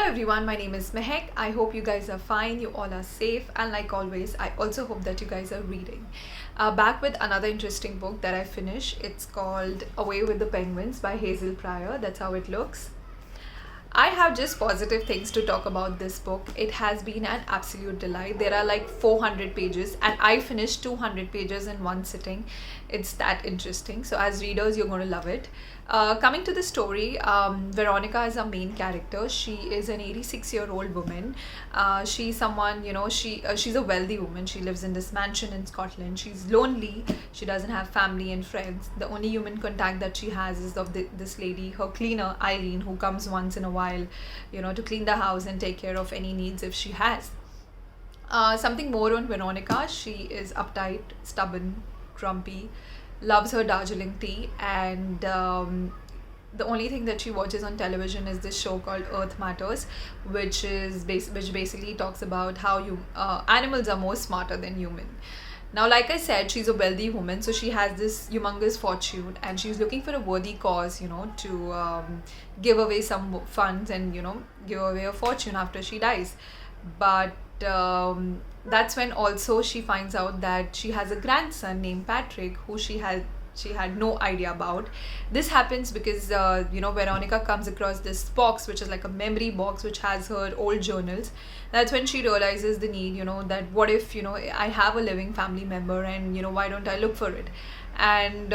Hello everyone, my name is Mehek. I hope you guys are fine, you all are safe, and like always, I also hope that you guys are reading. Back with another interesting book that I finished. It's called Away with the Penguins by Hazel Pryor. That's how it looks. I have just positive things to talk about this book. It has been an absolute delight. There are like 400 pages, and I finished 200 pages in one sitting. It's that interesting. So, as readers, you're going to love it. Coming to the story, Veronica is our main character. She is an 86-year-old woman. She's someone, she's a wealthy woman. She lives in this mansion in Scotland. She's lonely. She doesn't have family and friends. The only human contact that she has is of this lady, her cleaner, Eileen, who comes once in a while, to clean the house and take care of any needs if she has. Something more on Veronica. She is uptight, stubborn, grumpy, loves her Darjeeling tea, and the only thing that she watches on television is this show called Earth Matters, which basically talks about how animals are more smarter than human. Now, like I said, she's a wealthy woman, so she has this humongous fortune, and she's looking for a worthy cause, to give away some funds and give away a fortune after she dies. But that's when also she finds out that she has a grandson named Patrick, who she had no idea about. This happens because Veronica comes across this box, which is like a memory box, which has her old journals. That's when she realizes the need, that what if I have a living family member, and why don't I look for it? And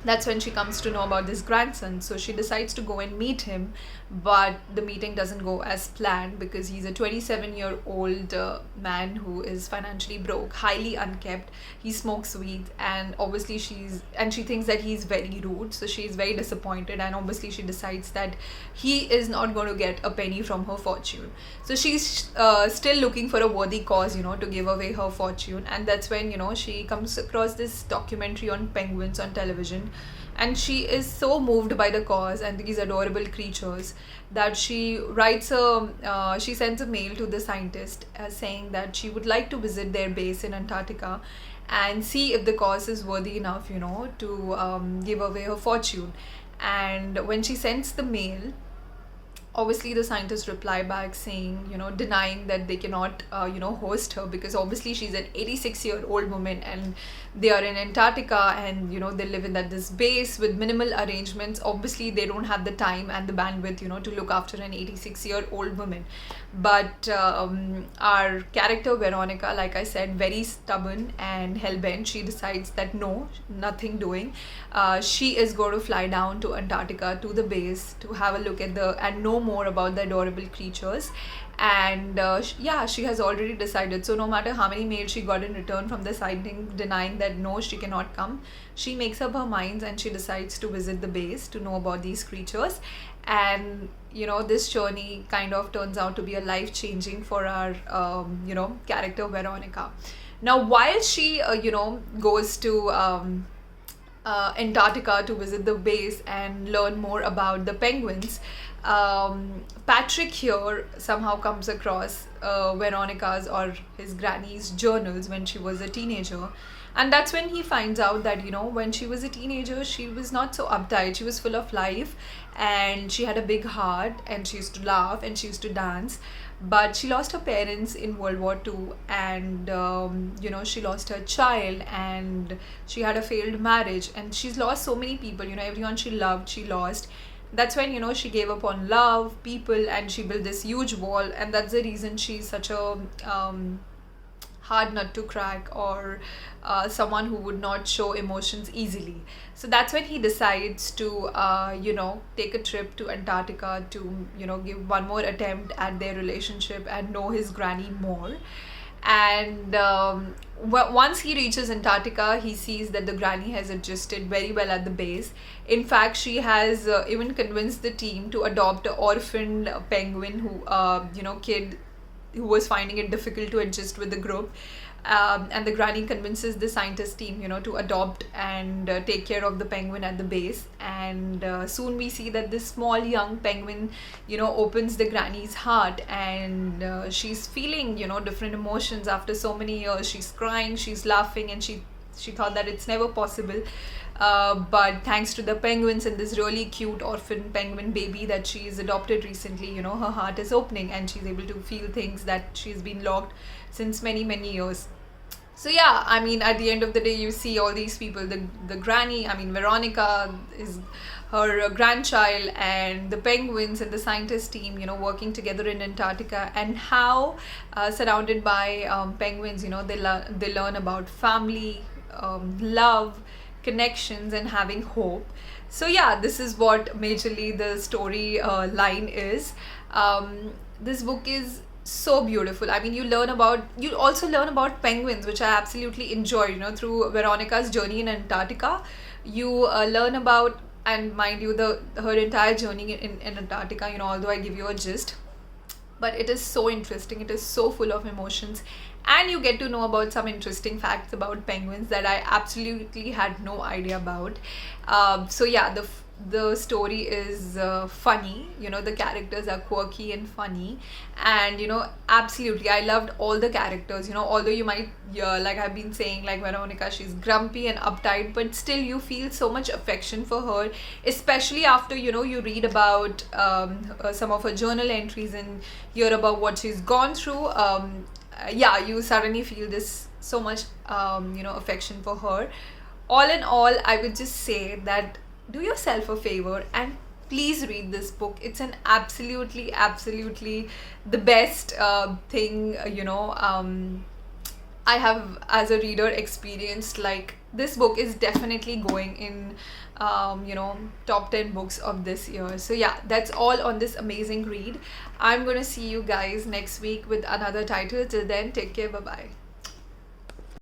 that's when she comes to know about this grandson. So she decides to go and meet him, but the meeting doesn't go as planned because he's a 27-year-old man who is financially broke, highly unkept. He smokes weed, and obviously she thinks that he's very rude. So she's very disappointed, and obviously she decides that he is not going to get a penny from her fortune. So she's still looking for a worthy cause, to give away her fortune. And that's when she comes across this documentary on penguins on television, and she is so moved by the cause and these adorable creatures that she sends a mail to the scientist saying that she would like to visit their base in Antarctica and see if the cause is worthy enough to give away her fortune. And when she sends the mail, obviously the scientists reply back saying, denying that they cannot host her, because obviously she's an 86-year-old woman and they are in Antarctica, and they live in this base with minimal arrangements. Obviously they don't have the time and the bandwidth to look after an 86-year-old woman. But our character Veronica, like I said, very stubborn and hellbent. She decides that no, nothing doing. She is going to fly down to Antarctica, to the base, to have a look at and know more about the adorable creatures. And she has already decided. So no matter how many mails she got in return from the sighting denying that no, she cannot come, she makes up her mind and she decides to visit the base to know about these creatures. And this journey kind of turns out to be a life changing for our character Veronica. Now, while she goes to Antarctica to visit the base and learn more about the penguins, Patrick here somehow comes across Veronica's or his granny's journals when she was a teenager. And that's when he finds out that when she was a teenager, she was not so uptight. She was full of life, and she had a big heart, and she used to laugh and she used to dance. But she lost her parents in World War II, and she lost her child, and she had a failed marriage, and she's lost so many people. Everyone she loved, she lost. That's when she gave up on love, people, and she built this huge wall. And that's the reason she's such a hard nut to crack, or someone who would not show emotions easily. So that's when he decides to take a trip to Antarctica to give one more attempt at their relationship and know his granny more. And once he reaches Antarctica, he sees that the granny has adjusted very well at the base. In fact, she has even convinced the team to adopt an orphaned penguin kid who was finding it difficult to adjust with the group. And the granny convinces the scientist team to adopt and take care of the penguin at the base. And soon we see that this small young penguin opens the granny's heart, and she's feeling different emotions after so many years. She's crying, she's laughing, and she thought that it's never possible but thanks to the penguins and this really cute orphan penguin baby that she's adopted recently, her heart is opening and she's able to feel things that she's been locked since many, many years. So yeah, I mean, at the end of the day, you see all these people, the granny, I mean, Veronica is her grandchild, and the penguins and the scientist team, working together in Antarctica, and how surrounded by penguins, they learn about family, love, connections, and having hope. So yeah, this is what majorly the story line is. This book is so beautiful. I mean, you also learn about penguins, which I absolutely enjoy, through Veronica's journey in Antarctica. You learn about, and mind you, her entire journey in Antarctica, although I give you a gist, but it is so interesting, it is so full of emotions, and you get to know about some interesting facts about penguins that I absolutely had no idea about. So yeah, the story is funny, the characters are quirky and funny, and absolutely I loved all the characters, although you might, like I've been saying, like Veronica, she's grumpy and uptight, but still you feel so much affection for her, especially after you read about some of her journal entries and hear about what she's gone through. Yeah, you suddenly feel this so much affection for her. All in all, I would just say that do yourself a favor and please read this book. It's an absolutely the best thing, I have as a reader experienced. Like, this book is definitely going in top 10 books of this year. So yeah, that's all on this amazing read. I'm gonna see you guys next week with another title. Till then, take care, bye bye.